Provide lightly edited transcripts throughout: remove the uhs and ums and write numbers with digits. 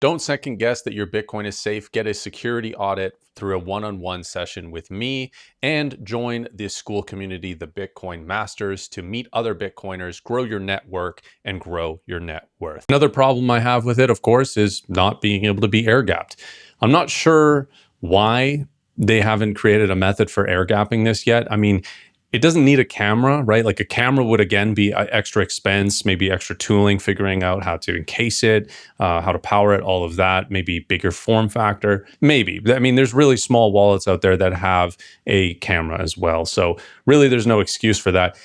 Don't second guess that your Bitcoin is safe. Get a security audit through a one-on-one session with me and join the school community, the Bitcoin Masters, to meet other Bitcoiners, grow your network, and grow your net worth. Another problem I have with it, of course, is not being able to be air gapped. I'm not sure why they haven't created a method for air gapping this yet. I mean, it doesn't need a camera, right? Like a camera would, again, be extra expense, maybe extra tooling, figuring out how to encase it, how to power it, all of that, maybe bigger form factor, maybe. I mean, there's really small wallets out there that have a camera as well. So really, there's no excuse for that.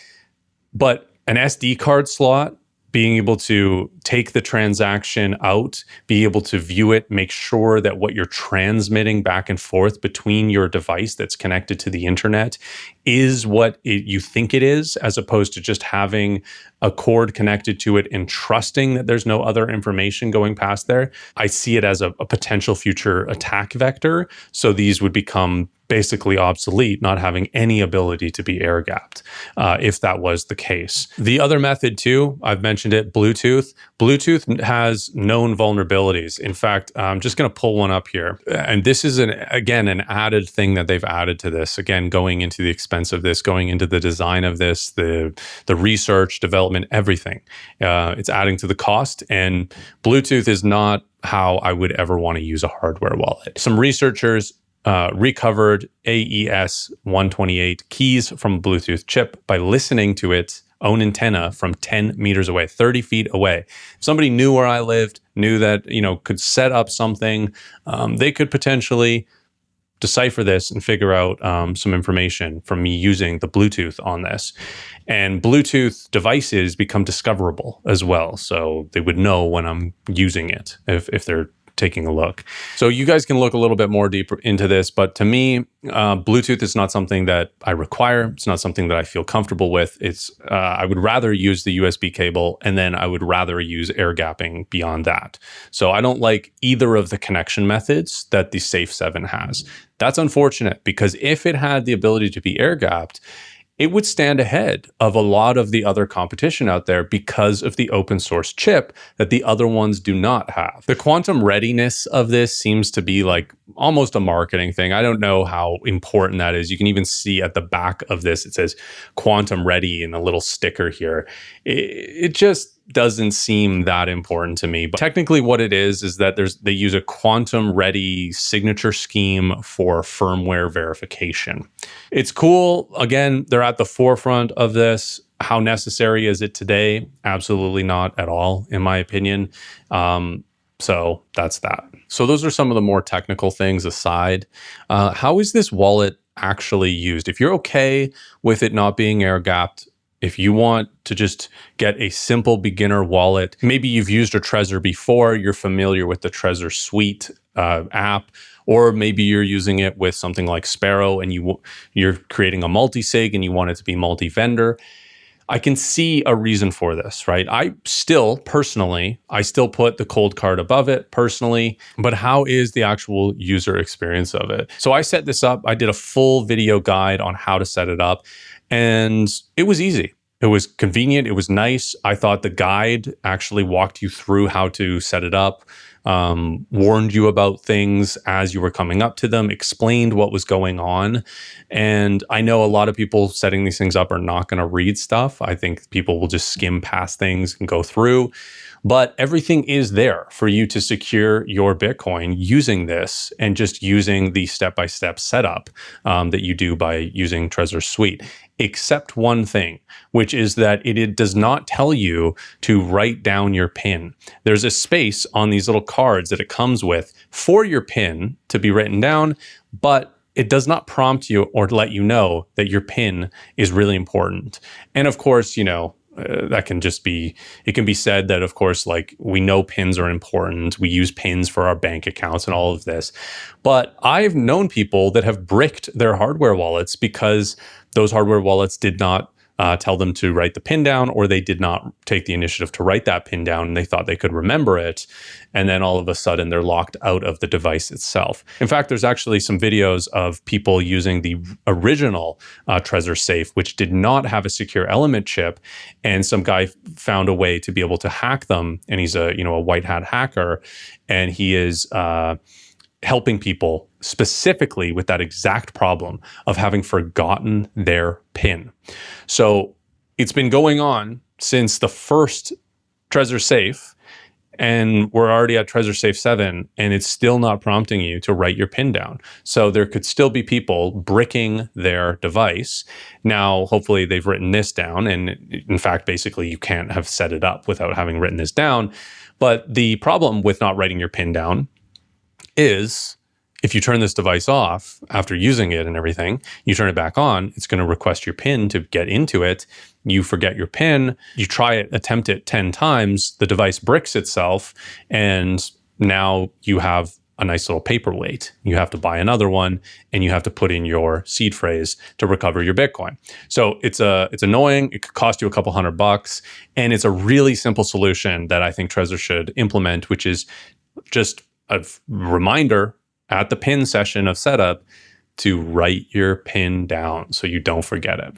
But an SD card slot, being able to take the transaction out, be able to view it, make sure that what you're transmitting back and forth between your device that's connected to the internet is what you think it is, as opposed to just having a cord connected to it and trusting that there's no other information going past there. I see it as a potential future attack vector. So these would become basically obsolete, not having any ability to be air gapped, if that was the case. The other method too, I've mentioned it, Bluetooth. Bluetooth has known vulnerabilities. In fact, I'm just going to pull one up here. And this is, again, an added thing that they've added to this. Again, going into the expense of this, going into the design of this, the research, development, everything. It's adding to the cost. And Bluetooth is not how I would ever want to use a hardware wallet. Some researchers recovered AES-128 keys from a Bluetooth chip by listening to its own antenna from 10 meters away, 30 feet away. If somebody knew where I lived, knew that, could set up something, they could potentially decipher this and figure out some information from me using the Bluetooth on this. And Bluetooth devices become discoverable as well. So they would know when I'm using it if they're taking a look. So you guys can look a little bit more deeper into this, but to me, Bluetooth is not something that I require. It's not something that I feel comfortable with. I would rather use the USB cable, and then I would rather use air gapping beyond that. So I don't like either of the connection methods that the Safe 7 has. That's unfortunate, because if it had the ability to be air gapped, it would stand ahead of a lot of the other competition out there because of the open source chip that the other ones do not have. The quantum readiness of this seems to be like almost a marketing thing. I don't know how important that is. You can even see at the back of this, it says quantum ready in a little sticker here. It just doesn't seem that important to me. But technically what it is that they use a quantum ready signature scheme for firmware verification. It's cool. Again, they're at the forefront of this. How necessary is it today? Absolutely not at all, in my opinion. So that's that. So those are some of the more technical things aside. How is this wallet actually used? If you're okay with it not being air gapped, if you want to just get a simple beginner wallet, maybe you've used a Trezor before, you're familiar with the Trezor Suite app, or maybe you're using it with something like Sparrow and you're creating a multi-sig and you want it to be multi-vendor. I can see a reason for this, right? I still put the cold card above it personally, but how is the actual user experience of it? So I set this up. I did a full video guide on how to set it up, and it was easy. It was convenient. It was nice. I thought the guide actually walked you through how to set it up, warned you about things as you were coming up to them, explained what was going on. And I know a lot of people setting these things up are not going to read stuff. I think people will just skim past things and go through. But everything is there for you to secure your Bitcoin using this and just using the step-by-step setup that you do by using Trezor Suite. Except one thing, which is that it does not tell you to write down your PIN. There's a space on these little cards that it comes with for your PIN to be written down, but it does not prompt you or let you know that your PIN is really important. And of course, that can just be, it can be said that, of course, like we know pins are important. We use pins for our bank accounts and all of this. But I've known people that have bricked their hardware wallets because those hardware wallets did not tell them to write the pin down, or they did not take the initiative to write that pin down and they thought they could remember it. And then all of a sudden they're locked out of the device itself. In fact, there's actually some videos of people using the original Trezor Safe, which did not have a secure element chip. And some guy found a way to be able to hack them. And he's a white hat hacker. And he is helping people specifically with that exact problem of having forgotten their PIN. So it's been going on since the first Trezor Safe, and we're already at Trezor Safe 7, and it's still not prompting you to write your PIN down. So there could still be people bricking their device. Now, hopefully they've written this down, and in fact, basically you can't have set it up without having written this down. But the problem with not writing your PIN down is if you turn this device off after using it and everything, you turn it back on, it's going to request your PIN to get into it. You forget your PIN, you try it, attempt it 10 times, the device bricks itself, and now you have a nice little paperweight. You have to buy another one, and you have to put in your seed phrase to recover your Bitcoin. So it's annoying. It could cost you a couple $100, and it's a really simple solution that I think Trezor should implement, which is just a reminder at the PIN session of setup to write your PIN down so you don't forget it.